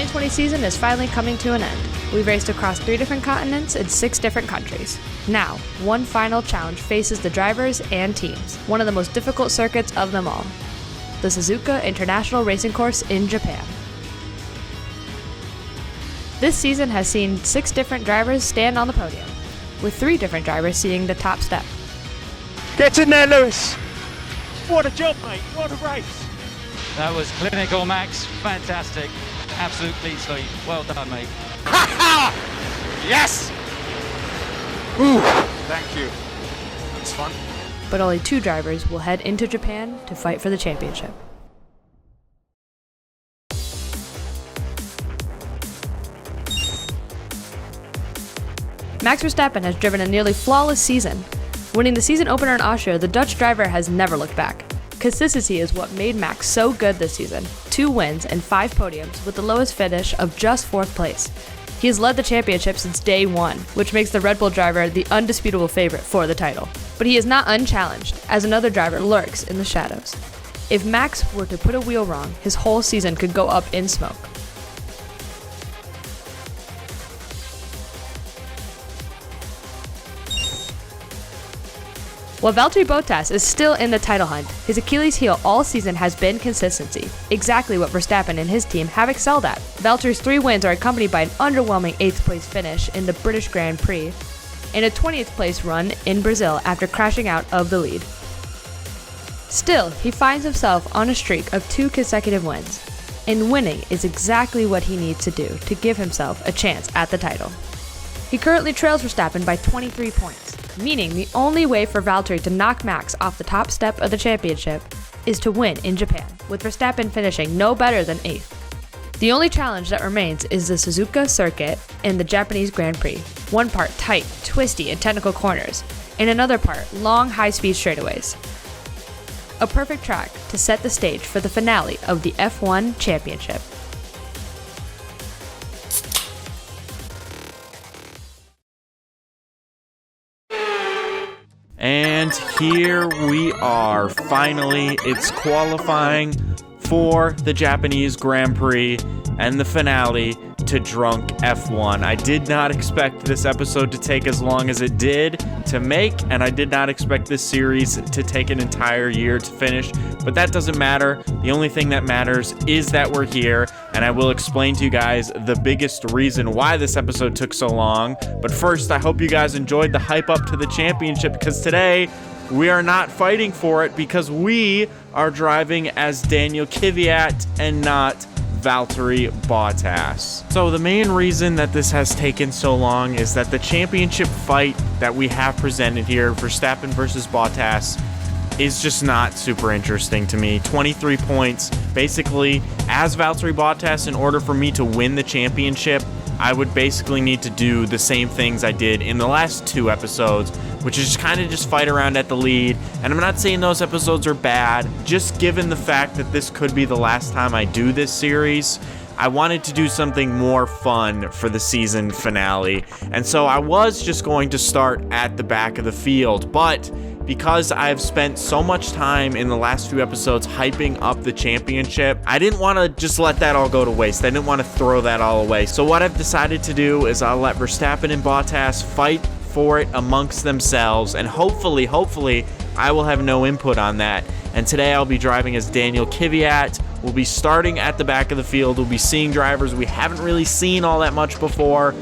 2020 season is finally coming to an end. We've raced across 3 different continents and 6 different countries. Now, one final challenge faces the drivers and teams, one of the most difficult circuits of them all, the Suzuka International Racing Course in Japan. This season has seen 6 different drivers stand on the podium, with 3 different drivers seeing the top step. Get in there, Lewis! What a job, mate! What a race! That was clinical, Max. Fantastic. Absolute clean sweep. Well done, mate. Yes! Ooh, thank you. That's fun. But only 2 drivers will head into Japan to fight for the championship. Max Verstappen has driven a nearly flawless season. Winning the season opener in Austria, the Dutch driver has never looked back. Consistency is what made Max so good this season. 2 wins and 5 podiums with the lowest finish of just 4th place. He has led the championship since day 1, which makes the Red Bull driver the undisputable favorite for the title. But he is not unchallenged, as another driver lurks in the shadows. If Max were to put a wheel wrong, his whole season could go up in smoke. While Valtteri Bottas is still in the title hunt, his Achilles heel all season has been consistency, exactly what Verstappen and his team have excelled at. Valtteri's 3 wins are accompanied by an underwhelming 8th place finish in the British Grand Prix, and a 20th place run in Brazil after crashing out of the lead. Still, he finds himself on a streak of 2 consecutive wins, and winning is exactly what he needs to do to give himself a chance at the title. He currently trails Verstappen by 23 points, meaning the only way for Valtteri to knock Max off the top step of the championship is to win in Japan, with Verstappen finishing no better than 8th. The only challenge that remains is the Suzuka circuit and the Japanese Grand Prix, one part tight, twisty, and technical corners, and another part long, high-speed straightaways. A perfect track to set the stage for the finale of the F1 Championship. And here we are, finally. It's qualifying for the Japanese Grand Prix and the finale to Drunk F1. I did not expect this episode to take as long as it did to make, and I did not expect this series to take an entire year to finish, but that doesn't matter. The only thing that matters is that we're here, and I will explain to you guys the biggest reason why this episode took so long. But first, I hope you guys enjoyed the hype up to the championship, because today we are not fighting for it, because we are driving as Daniel Kvyat and not Valtteri Bottas. So the main reason that this has taken so long is that the championship fight that we have presented here, Verstappen versus Bottas, is just not super interesting to me. 23 points. Basically, as Valtteri Bottas, in order for me to win the championship, I would basically need to do the same things I did in the last 2 episodes, which is kind of just fight around at the lead. And I'm not saying those episodes are bad, just given the fact that this could be the last time I do this series, I wanted to do something more fun for the season finale. And so I was just going to start at the back of the field, but because I've spent so much time in the last few episodes hyping up the championship, I didn't want to just let that all go to waste. I didn't want to throw that all away. So what I've decided to do is I'll let Verstappen and Bottas fight for it amongst themselves, and hopefully I will have no input on that. And today I'll be driving as Daniel Kvyat. We'll be starting at the back of the field. We'll be seeing drivers we haven't really seen all that much before,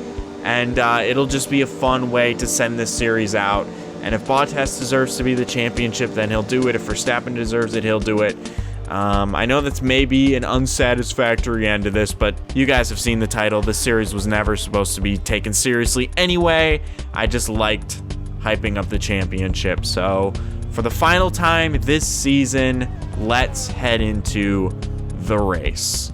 and it'll just be a fun way to send this series out. And if Bottas deserves to be the championship, then he'll do it. If Verstappen deserves it, he'll do it. I know that's maybe an unsatisfactory end to this, but you guys have seen the title. This series was never supposed to be taken seriously anyway. I just liked hyping up the championship. So for the final time this season, let's head into the race.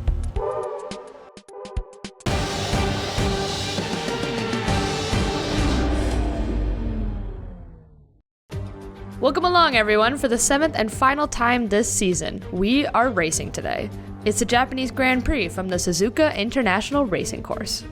Welcome along, everyone, for the 7th and final time this season. We are racing today. It's the Japanese Grand Prix from the Suzuka International Racing Course.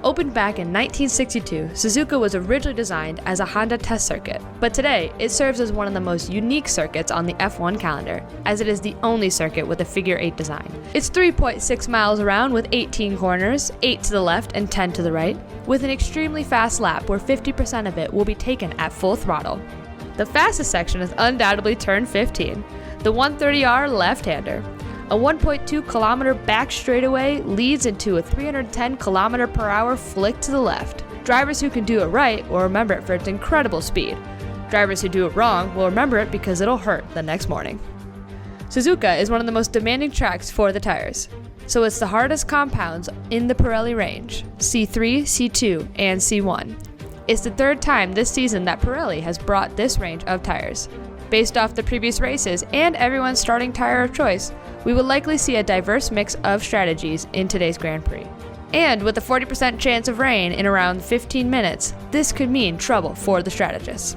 Opened back in 1962, Suzuka was originally designed as a Honda test circuit, but today it serves as one of the most unique circuits on the F1 calendar, as it is the only circuit with a figure 8 design. It's 3.6 miles around with 18 corners, 8 to the left and 10 to the right, with an extremely fast lap where 50% of it will be taken at full throttle. The fastest section is undoubtedly turn 15, the 130R left-hander. A 1.2 kilometer back straightaway leads into a 310 kilometer per hour flick to the left. Drivers who can do it right will remember it for its incredible speed. Drivers who do it wrong will remember it because it'll hurt the next morning. Suzuka is one of the most demanding tracks for the tires, so it's the hardest compounds in the Pirelli range, C3, C2, and C1. It's the third time this season that Pirelli has brought this range of tires. Based off the previous races and everyone's starting tire of choice, we will likely see a diverse mix of strategies in today's Grand Prix. And with a 40% chance of rain in around 15 minutes, this could mean trouble for the strategists.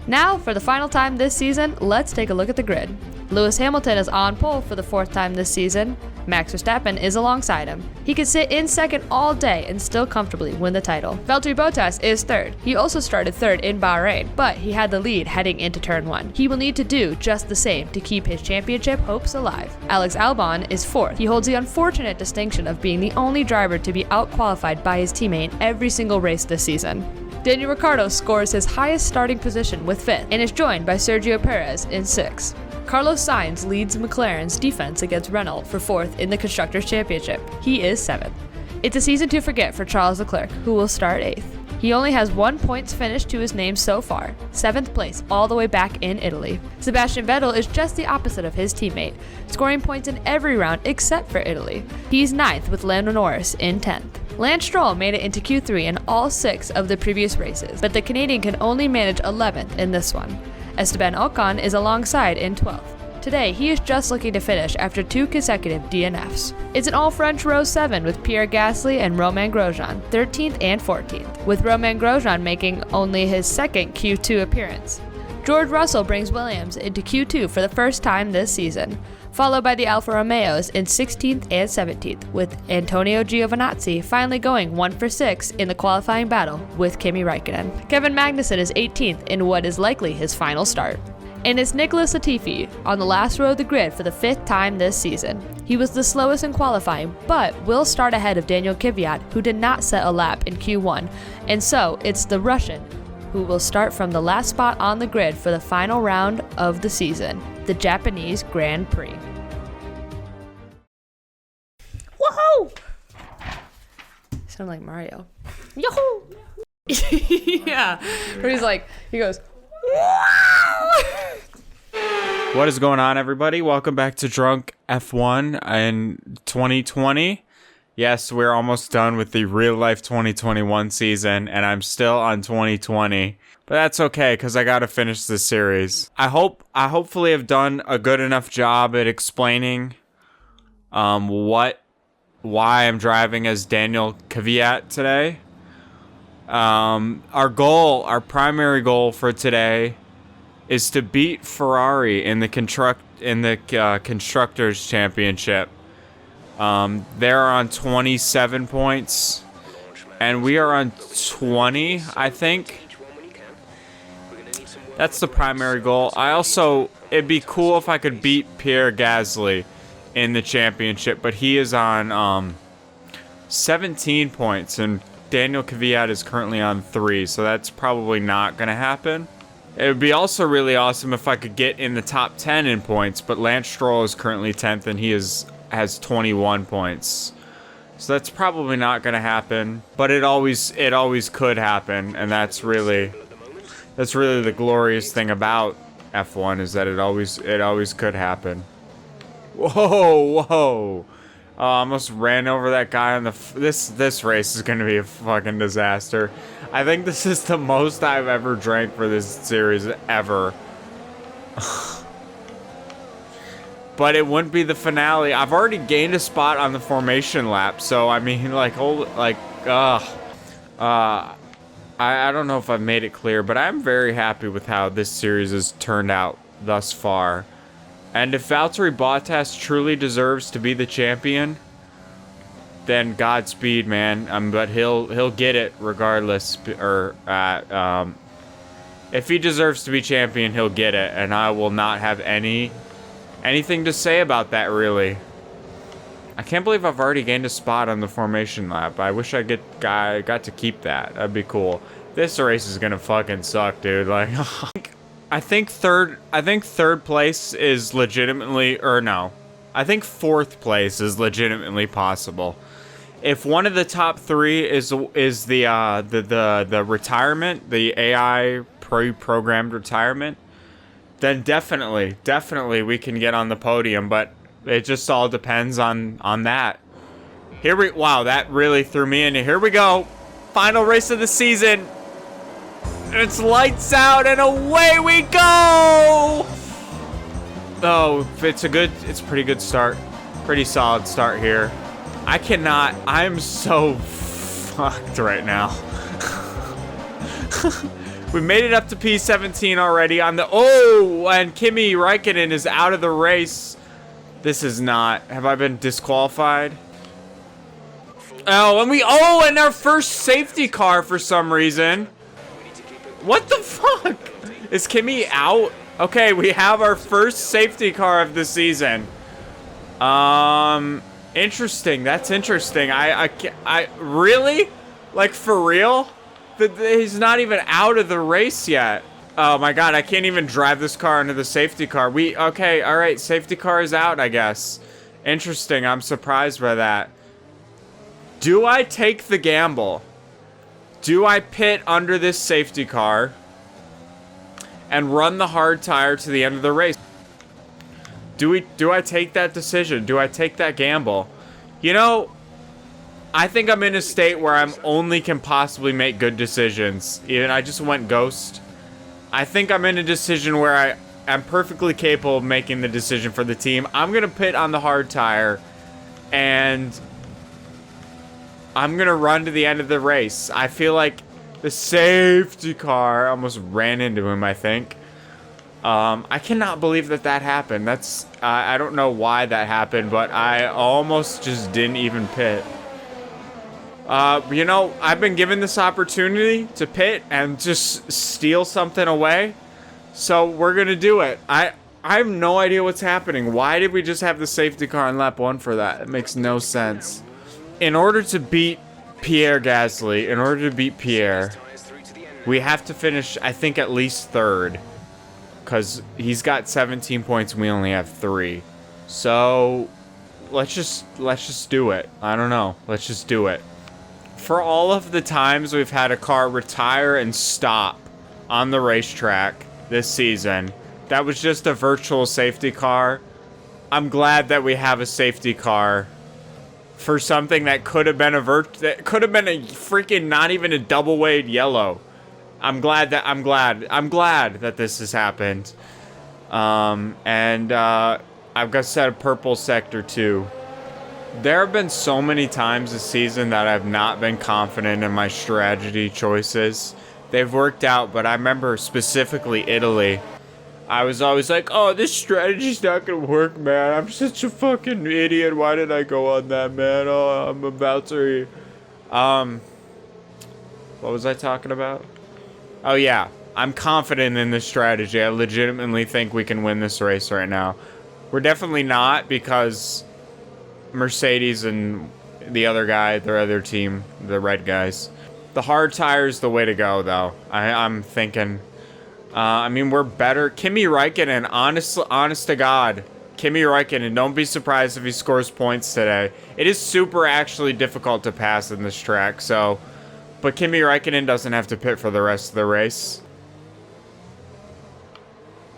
Now, for the final time this season, let's take a look at the grid. Lewis Hamilton is on pole for the 4th time this season. Max Verstappen is alongside him. He could sit in second all day and still comfortably win the title. Valtteri Bottas is third. He also started third in Bahrain, but he had the lead heading into turn 1. He will need to do just the same to keep his championship hopes alive. Alex Albon is fourth. He holds the unfortunate distinction of being the only driver to be outqualified by his teammate in every single race this season. Daniel Ricciardo scores his highest starting position with 5th and is joined by Sergio Perez in 6th. Carlos Sainz leads McLaren's defense against Renault for 4th in the Constructors' Championship. He is 7th. It's a season to forget for Charles Leclerc, who will start 8th. He only has 1 points finish to his name so far, 7th place all the way back in Italy. Sebastian Vettel is just the opposite of his teammate, scoring points in every round except for Italy. He's 9th with Lando Norris in 10th. Lance Stroll made it into Q3 in all 6 of the previous races, but the Canadian can only manage 11th in this one. Esteban Ocon is alongside in 12th. Today, he is just looking to finish after 2 consecutive DNFs. It's an all-French row 7 with Pierre Gasly and Romain Grosjean, 13th and 14th, with Romain Grosjean making only his 2nd Q2 appearance. George Russell brings Williams into Q2 for the first time this season, followed by the Alfa Romeos in 16th and 17th, with Antonio Giovinazzi finally going 1 for 6 in the qualifying battle with Kimi Räikkönen. Kevin Magnussen is 18th in what is likely his final start. And it's Nicholas Latifi on the last row of the grid for the 5th time this season. He was the slowest in qualifying, but will start ahead of Daniel Kvyat, who did not set a lap in Q1, and so it's the Russian who will start from the last spot on the grid for the final round of the season, the Japanese Grand Prix. Woohoo! Sound like Mario. Yahoo! Yeah. Where he goes, wow! What is going on, everybody? Welcome back to Drunk F1 in 2020. Yes, we're almost done with the real-life 2021 season, and I'm still on 2020. But that's okay, because I gotta finish this series. I hopefully have done a good enough job at explaining why I'm driving as Daniel Kvyat today. Our primary goal for today is to beat Ferrari in the Constructors' Championship. They're on 27 points, and we are on 20, I think. That's the primary goal. It'd be cool if I could beat Pierre Gasly in the championship, but he is on 17 points, and Daniel Kvyat is currently on 3, so that's probably not going to happen. It would be also really awesome if I could get in the top 10 in points, but Lance Stroll is currently 10th, and he has 21 points. So that's probably not going to happen, but it always could happen, and that's really the glorious thing about F1 is that it always could happen. Whoa. I almost ran over that guy on this race is going to be a fucking disaster. I think this is the most I've ever drank for this series ever. But it wouldn't be the finale. I've already gained a spot on the formation lap, so I mean, I don't know if I've made it clear, but I'm very happy with how this series has turned out thus far. And if Valtteri Bottas truly deserves to be the champion, then Godspeed, man. But he'll get it regardless. If he deserves to be champion, he'll get it, and I will not have anything to say about that, really. I can't believe I've already gained a spot on the formation lap. I wish I got to keep that. That'd be cool. This race is gonna fucking suck, dude. Like, I think third place is legitimately, or no, I think fourth place is legitimately possible. If one of the top three is the retirement, the AI pre-programmed retirement, then definitely we can get on the podium. But it just all depends on that. Wow, that really threw me in. Here we go, final race of the season. It's lights out and away we go! Oh, it's a pretty good start. Pretty solid start here. I'm so fucked right now. We made it up to P17 already on the, and Kimi Räikkönen is out of the race. This is not, have I been disqualified? And our first safety car for some reason. What the fuck? Is Kimi out? Okay, we have our first safety car of the season. Interesting. That's interesting. I really? Like, for real? He's not even out of the race yet. Oh my god, I can't even drive this car into the safety car. Okay, alright, safety car is out, I guess. Interesting, I'm surprised by that. Do I take the gamble? Do I pit under this safety car and run the hard tire to the end of the race? Do I take that decision? Do I take that gamble? You know, I think I'm in a state where I'm only can possibly make good decisions. Even I just went ghost. I think I'm in a decision where I am perfectly capable of making the decision for the team. I'm gonna pit on the hard tire, and I'm gonna run to the end of the race. I feel like the safety car almost ran into him, I think. I cannot believe that happened. I don't know why that happened, but I almost just didn't even pit. You know, I've been given this opportunity to pit and just steal something away, so we're gonna do it. I have no idea what's happening. Why did we just have the safety car on lap 1 for that? It makes no sense. In order to beat Pierre Gasly, we have to finish, I think, at least third, because he's got 17 points and we only have 3. So let's just do it. I don't know. Let's just do it. For all of the times we've had a car retire and stop on the racetrack this season, that was just a virtual safety car. I'm glad that we have a safety car for something that could have been a freaking not even a double weighted yellow. I'm glad that this has happened. I've got set a purple sector too. There have been so many times this season that I've not been confident in my strategy choices. They've worked out, but I remember specifically Italy. I was always like, oh, this strategy's not gonna work, man. I'm such a fucking idiot. Why did I go on that, man? Oh, I'm about to... What was I talking about? Oh, yeah. I'm confident in this strategy. I legitimately think we can win this race right now. We're definitely not, because Mercedes and the other guy, their other team, the red guys. The hard tire's the way to go, though. I'm thinking... I mean, we're better. Kimi Räikkönen, honest to God. Kimi Räikkönen, don't be surprised if he scores points today. It is super actually difficult to pass in this track, so... But Kimi Räikkönen doesn't have to pit for the rest of the race.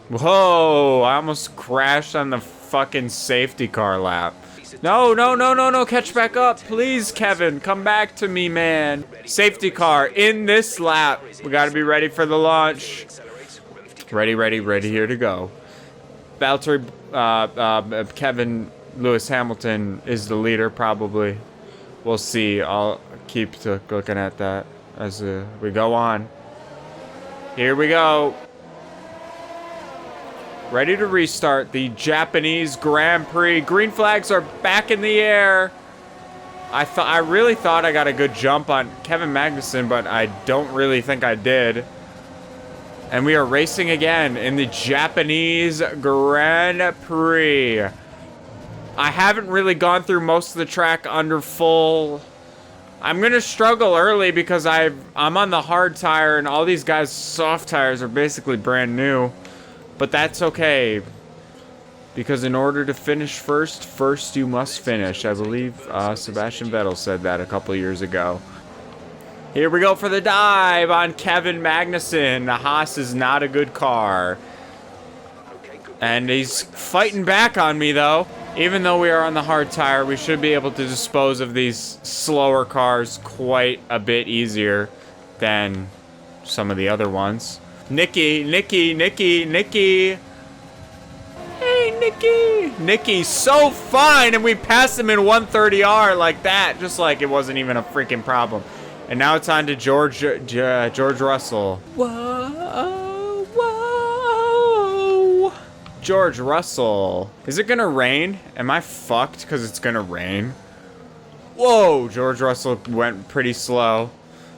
Whoa, I almost crashed on the fucking safety car lap. No, catch back up. Please, Kevin, come back to me, man. Safety car in this lap. We gotta be ready for the launch. Ready here to go. Valtteri, Kevin Lewis Hamilton is the leader, probably. We'll see. I'll keep looking at that as we go on. Here we go. Ready to restart the Japanese Grand Prix. Green flags are back in the air. I really thought I got a good jump on Kevin Magnussen, but I don't really think I did. And we are racing again in the Japanese Grand Prix. I haven't really gone through most of the track under full. I'm gonna struggle early because I'm on the hard tire and all these guys' soft tires are basically brand new. But that's okay. Because in order to finish first you must finish. I believe Sebastian Vettel said that a couple years ago. Here we go for the dive on Kevin Magnussen. The Haas is not a good car. And he's fighting back on me though. Even though we are on the hard tire, we should be able to dispose of these slower cars quite a bit easier than some of the other ones. Nicky. Hey, Nicky's so fine, and we passed him in 130R like that, just like it wasn't even a freaking problem. And now it's on to George Russell. Whoa. George Russell. Is it gonna rain? Am I fucked because it's gonna rain? Whoa, George Russell went pretty slow.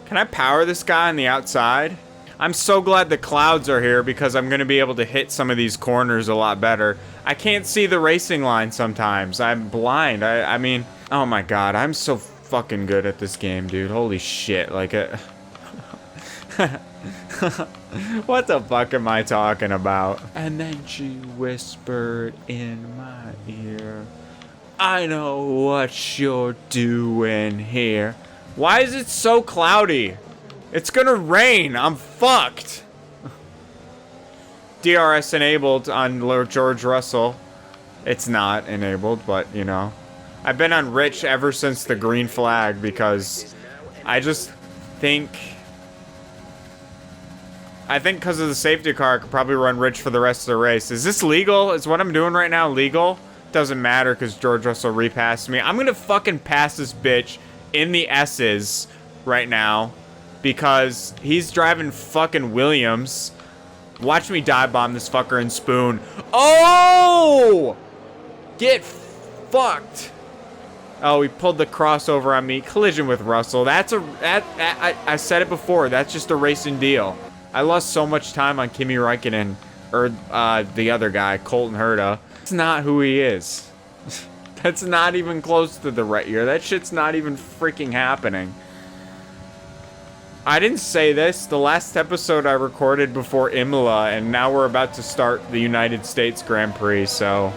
Can I power this guy on the outside? I'm so glad the clouds are here because I'm going to be able to hit some of these corners a lot better. I can't see the racing line sometimes. I'm blind. I mean, oh my god, I'm so fucking good at this game, dude. Holy shit. Like, what the fuck am I talking about? And then she whispered in my ear, I know what you're doing here. Why is it so cloudy? It's gonna rain. I'm fucked. DRS enabled on George Russell. It's not enabled, but you know. I've been on Rich ever since the green flag because I just think... I think because of the safety car, I could probably run Rich for the rest of the race. Is this legal? Is what I'm doing right now legal? Doesn't matter because George Russell repassed me. I'm gonna fucking pass this bitch in the S's right now. Because he's driving fucking Williams. Watch me dive bomb this fucker and spoon. Oh! Get fucked. Oh, he pulled the crossover on me. Collision with Russell. I said it before. That's just a racing deal. I lost so much time on Kimi Räikkönen. Or the other guy, Colton Herta. That's not who he is. That's not even close to the right ear. That shit's not even freaking happening. I didn't say this. The last episode I recorded before Imola, and now we're about to start the United States Grand Prix. So,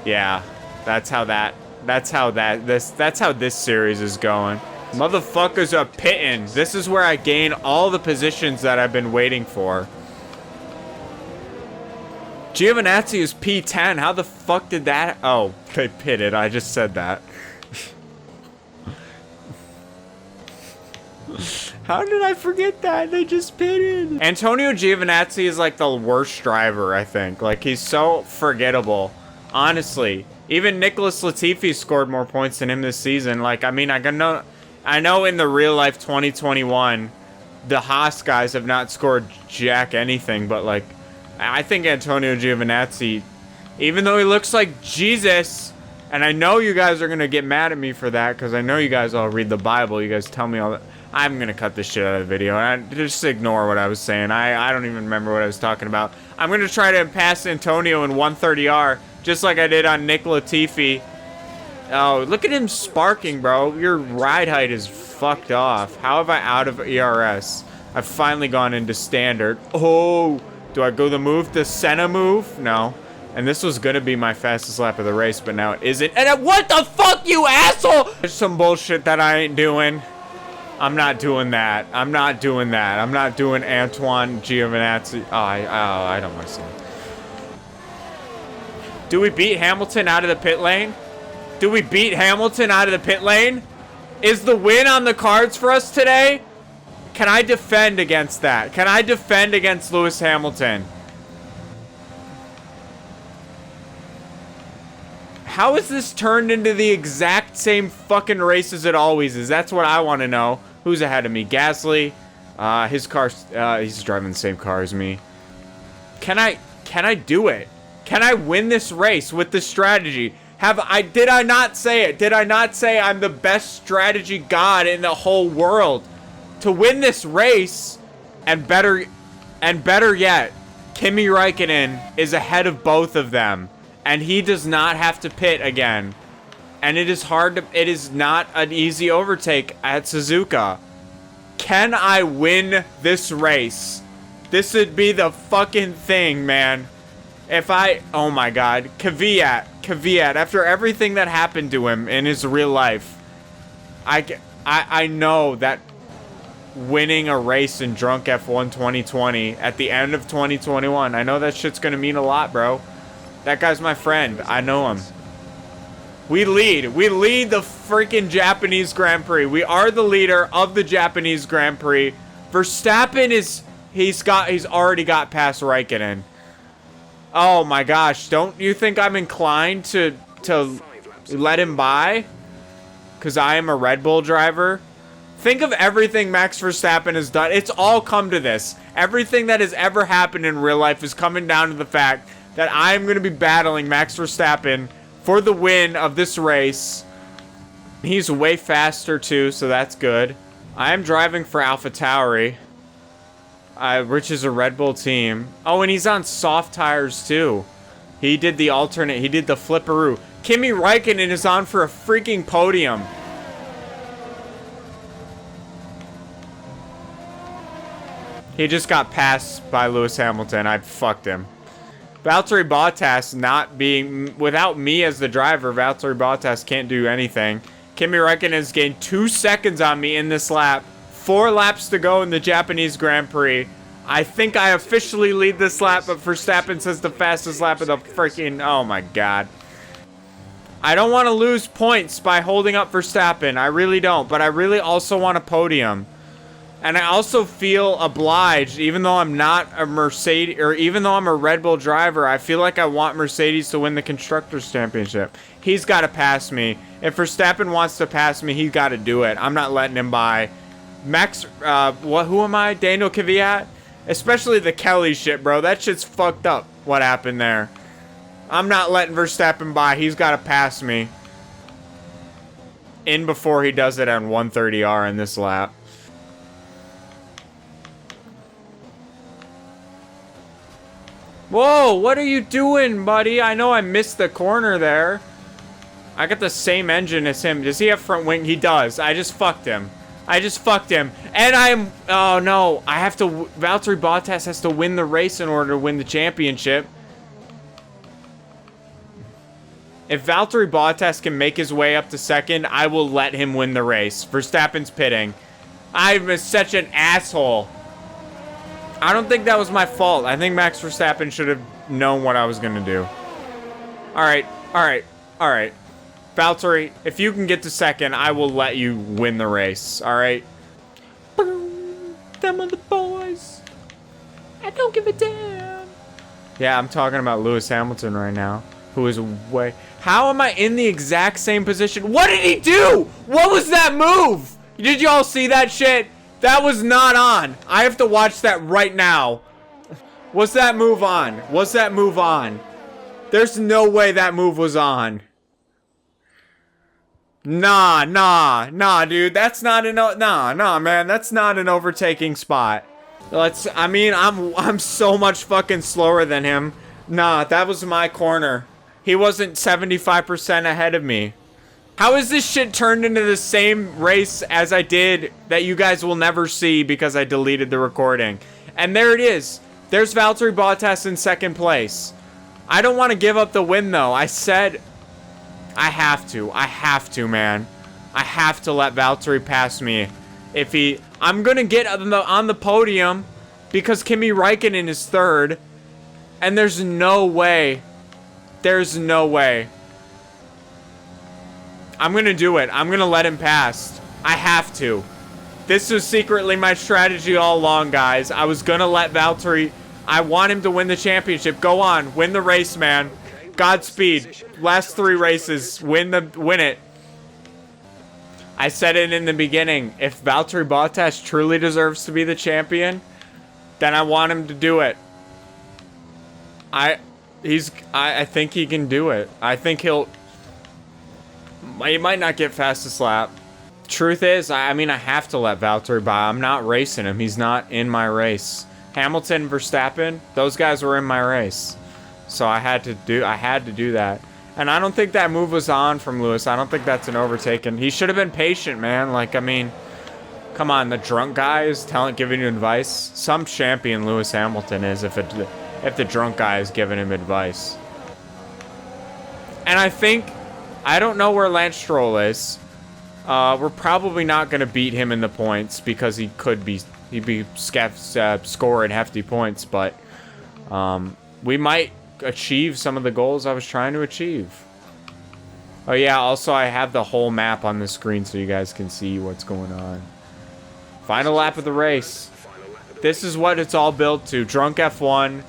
yeah, that's how this series is going. Motherfuckers are pitting. This is where I gain all the positions that I've been waiting for. Giovinazzi is P10. How the fuck did that? Oh, they pitted. I just said that. How did I forget that? They just pitted. Antonio Giovinazzi is like the worst driver, I think. Like, he's so forgettable. Honestly. Even Nicholas Latifi scored more points than him this season. Like, I mean, I know in the real life 2021, the Haas guys have not scored jack anything, but like, I think Antonio Giovinazzi, even though he looks like Jesus, and I know you guys are going to get mad at me for that, because I know you guys all read the Bible. You guys tell me all that. I'm going to cut this shit out of the video. And just ignore what I was saying. I don't even remember what I was talking about. I'm going to try to pass Antonio in 130R, just like I did on Nick Latifi. Oh, look at him sparking, bro. Your ride height is fucked off. How have I out of ERS? I've finally gone into standard. Oh, do I go the move? The Senna move? No. And this was going to be my fastest lap of the race, but now it isn't. And what the fuck, you asshole? There's some bullshit that I ain't doing. I'm not doing that. I'm not doing that. I'm not doing Antoine Giovinazzi. I don't want to see it. Do we beat Hamilton out of the pit lane? Do we beat Hamilton out of the pit lane? Is the win on the cards for us today? Can I defend against that? Can I defend against Lewis Hamilton? How is this turned into the exact same fucking race as it always is? That's what I want to know. Who's ahead of me? Gasly. His car. He's driving the same car as me. Can I do it? Can I win this race with this strategy? Did I not say it? Did I not say I'm the best strategy god in the whole world to win this race? And better yet, Kimi Räikkönen is ahead of both of them, and he does not have to pit again. And it is not an easy overtake at Suzuka. Can I win this race? This would be the fucking thing, man. Oh my god, Kvyat, after everything that happened to him in his real life, I know that winning a race in Drunk F1 2020 at the end of 2021, I know that shit's gonna mean a lot, bro. That guy's my friend. I know him. We lead the freaking Japanese Grand Prix. We are the leader of the Japanese Grand Prix. Verstappen he's already got past Raikkonen. Oh my gosh, don't you think I'm inclined to let him by? Because I am a Red Bull driver? Think of everything Max Verstappen has done. It's all come to this. Everything that has ever happened in real life is coming down to the fact that I am going to be battling Max Verstappen for the win of this race. He's way faster too, so that's good. I am driving for AlphaTauri, which is a Red Bull team. Oh, and he's on soft tires too. He did the flipperoo. Kimi Räikkönen is on for a freaking podium. He just got passed by Lewis Hamilton. I fucked him. Valtteri Bottas without me as the driver, Valtteri Bottas can't do anything. Kimi Räikkönen has gained 2 seconds on me in this lap. 4 laps to go in the Japanese Grand Prix. I think I officially lead this lap, but Verstappen says the fastest lap of the freaking... Oh my god. I don't want to lose points by holding up Verstappen. I really don't, but I really also want a podium. And I also feel obliged, even though I'm not a Mercedes, or even though I'm a Red Bull driver, I feel like I want Mercedes to win the Constructors' Championship. He's got to pass me. If Verstappen wants to pass me, he's got to do it. I'm not letting him by. Max, who am I? Daniel Kvyat? Especially the Kelly shit, bro. That shit's fucked up, what happened there. I'm not letting Verstappen by. He's got to pass me. In before he does it on 130R in this lap. Whoa, what are you doing, buddy? I know I missed the corner there. I got the same engine as him. Does he have front wing? He does. I just fucked him. And oh no, Valtteri Bottas has to win the race in order to win the championship. If Valtteri Bottas can make his way up to second, I will let him win the race. Verstappen's pitting. I'm such an asshole. I don't think that was my fault. I think Max Verstappen should have known what I was going to do. Alright. Valtteri, if you can get to second, I will let you win the race. Alright? Them are the boys. I don't give a damn. Yeah, I'm talking about Lewis Hamilton right now. Who is way... How am I in the exact same position? What did he do? What was that move? Did y'all see that shit? That was not on. I have to watch that right now. Was that move on? There's no way that move was on. Nah, dude. That's not an... Nah, man. That's not an overtaking spot. I'm so much fucking slower than him. Nah, that was my corner. He wasn't 75% ahead of me. How is this shit turned into the same race as I did that you guys will never see because I deleted the recording? And there it is. There's Valtteri Bottas in second place. I don't want to give up the win, though. I said I have to. Man. I have to let Valtteri pass me. I'm going to get on the podium because Kimi Räikkönen is third. And there's no way. I'm going to do it. I'm going to let him pass. I have to. This was secretly my strategy all along, guys. I was going to let Valtteri... I want him to win the championship. Go on. Win the race, man. Godspeed. Last 3 races. Win it. I said it in the beginning. If Valtteri Bottas truly deserves to be the champion, then I want him to do it. I think he can do it. I think he'll... He might not get fastest lap. Truth is, I mean, I have to let Valtteri by. I'm not racing him. He's not in my race. Hamilton, Verstappen, those guys were in my race. So I had to do that. And I don't think that move was on from Lewis. I don't think that's an overtaken. He should have been patient, man. Like, I mean, come on, the drunk guy is giving you advice. Some champion Lewis Hamilton is if the drunk guy is giving him advice. And I don't know where Lance Stroll is. We're probably not going to beat him in the points because he'd be scoring hefty points, but we might achieve some of the goals I was trying to achieve. Oh yeah, also I have the whole map on the screen so you guys can see what's going on. Final lap of the race. This is what it's all built to. Drunk F1.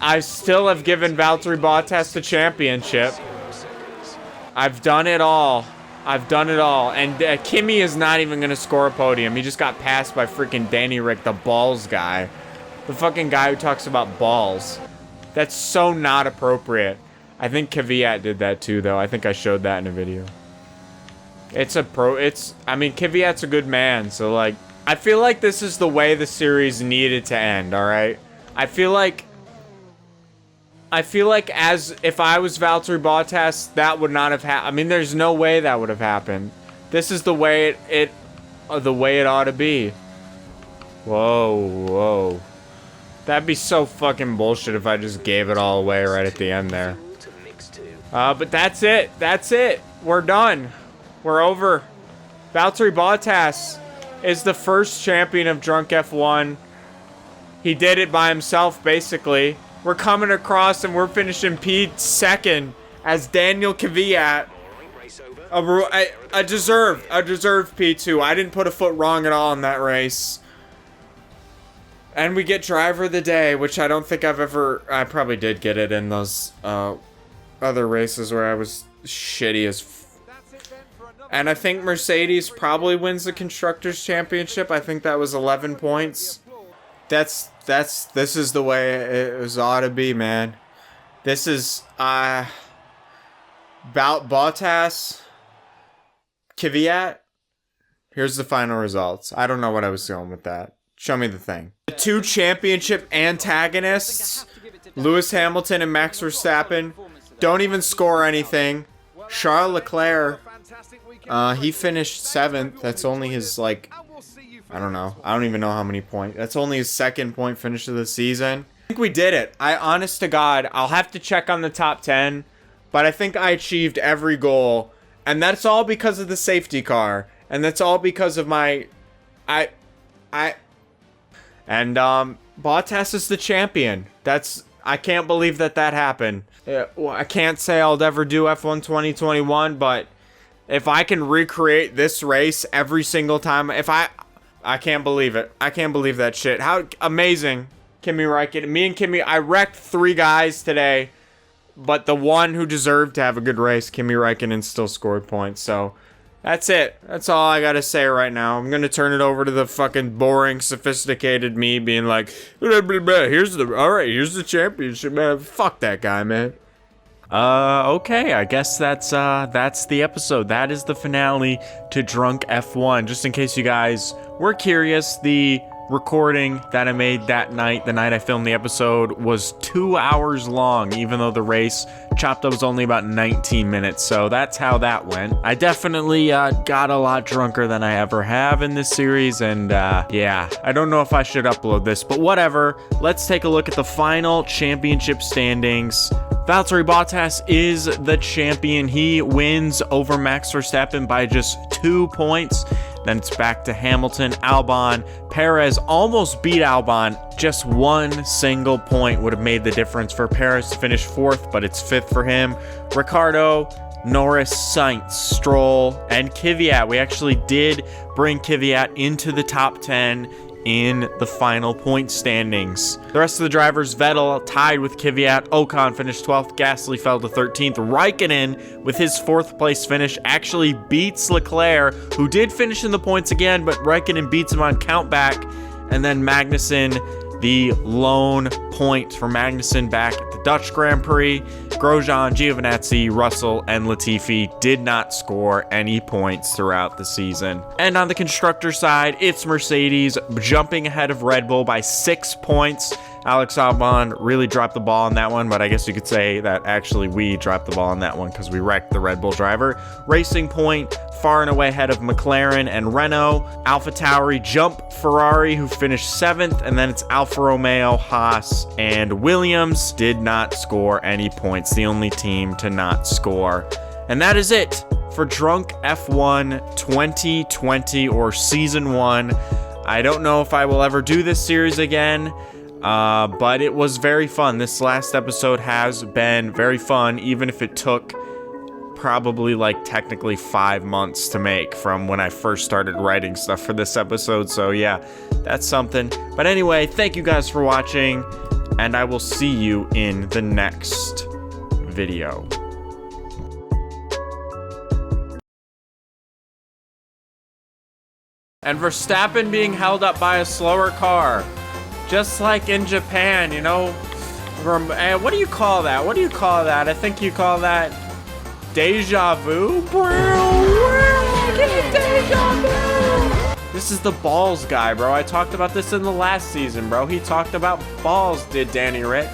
I still have given Valtteri Bottas the championship. I've done it all. And Kimi is not even going to score a podium. He just got passed by freaking Danny Rick, the balls guy. The fucking guy who talks about balls. That's so not appropriate. I think Kvyat did that too, though. I think I showed that in a video. I mean, Kvyat's a good man, so, like, I feel like this is the way the series needed to end, alright? I feel like as if I was Valtteri Bottas, that would not have happened. I mean, there's no way that would have happened. This is the way it ought to be. Whoa. That'd be so fucking bullshit if I just gave it all away right at the end there. But that's it. We're done. We're over. Valtteri Bottas is the first champion of Drunk F1. He did it by himself, basically. We're coming across and we're finishing P2 as Daniel Kvyat. A deserved P2. I didn't put a foot wrong at all in that race. And we get driver of the day, which I don't think I probably did get it in those other races where I was shitty as and I think Mercedes probably wins the Constructors' Championship. I think that was 11 points. This is the way it ought to be, man. This is about Bottas, Kvyat. Here's the final results. I don't know what I was going with that. Show me the thing. The two championship antagonists, Lewis Hamilton and Max Verstappen, don't even score anything. Charles Leclerc, he finished 7th. That's only his, like, I don't know. I don't even know how many points. That's only his 2nd point finish of the season. I think we did it. Honest to God, I'll have to check on the top 10, but I think I achieved every goal. And that's all because of the safety car. And that's all because of my... And Bottas is the champion. I can't believe that happened. Well, I can't say I'll ever do F1 2021, but if I can recreate this race every single time, I can't believe it. I can't believe that shit. How amazing. Kimi Räikkönen. Me and Kimi, I wrecked 3 guys today, but the one who deserved to have a good race, Kimi Räikkönen, still scored points. So that's it. That's all I gotta say right now. I'm gonna turn it over to the fucking boring, sophisticated me being like, blah, blah, blah. Here's the championship, man. Fuck that guy, man. Okay, I guess that's the episode. That is the finale to Drunk F1. Just in case you guys were curious, the recording that I made that night, the night I filmed the episode, was 2 hours long, even though the race chopped up was only about 19 minutes. So that's how that went. I definitely got a lot drunker than I ever have in this series, and yeah, I don't know if I should upload this, but whatever. Let's take a look at the final championship standings. Valtteri Bottas is the champion. He wins over Max Verstappen by just 2 points. Then it's back to Hamilton, Albon. Perez almost beat Albon. Just 1 single point would have made the difference for Perez to finish 4th, but it's 5th for him. Ricciardo, Norris, Sainz, Stroll, and Kvyat. We actually did bring Kvyat into the top 10 in the final point standings. The rest of the drivers, Vettel tied with Kvyat, Ocon finished 12th, Gasly fell to 13th, Raikkonen with his 4th place finish actually beats Leclerc, who did finish in the points again, but Raikkonen beats him on countback, and then Magnussen, the lone point for Magnussen back at the Dutch Grand Prix. Grosjean, Giovinazzi, Russell, and Latifi did not score any points throughout the season. And on the constructor side, it's Mercedes jumping ahead of Red Bull by 6 points. Alex Albon really dropped the ball on that one, but I guess you could say that actually we dropped the ball on that one because we wrecked the Red Bull driver. Racing Point far and away ahead of McLaren and Renault. AlphaTauri jump Ferrari, who finished 7th, and then it's Alfa Romeo, Haas, and Williams did not score any points. The only team to not score. And that is it for Drunk F1 2020 or Season 1. I don't know if I will ever do this series again. But it was very fun. This last episode has been very fun, even if it took probably like technically 5 months to make from when I first started writing stuff for this episode. So yeah, that's something. But anyway, thank you guys for watching, and I will see you in the next video. And Verstappen being held up by a slower car. Just like in Japan, you know, what do you call that? What do you call that? I think you call that deja vu, bro. Deja vu. This is the balls guy, bro. I talked about this in the last season, bro. He talked about balls, did Danny Rick.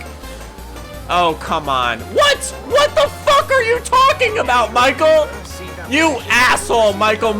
Oh, come on. What? What the fuck are you talking about, Michael? You asshole, Michael.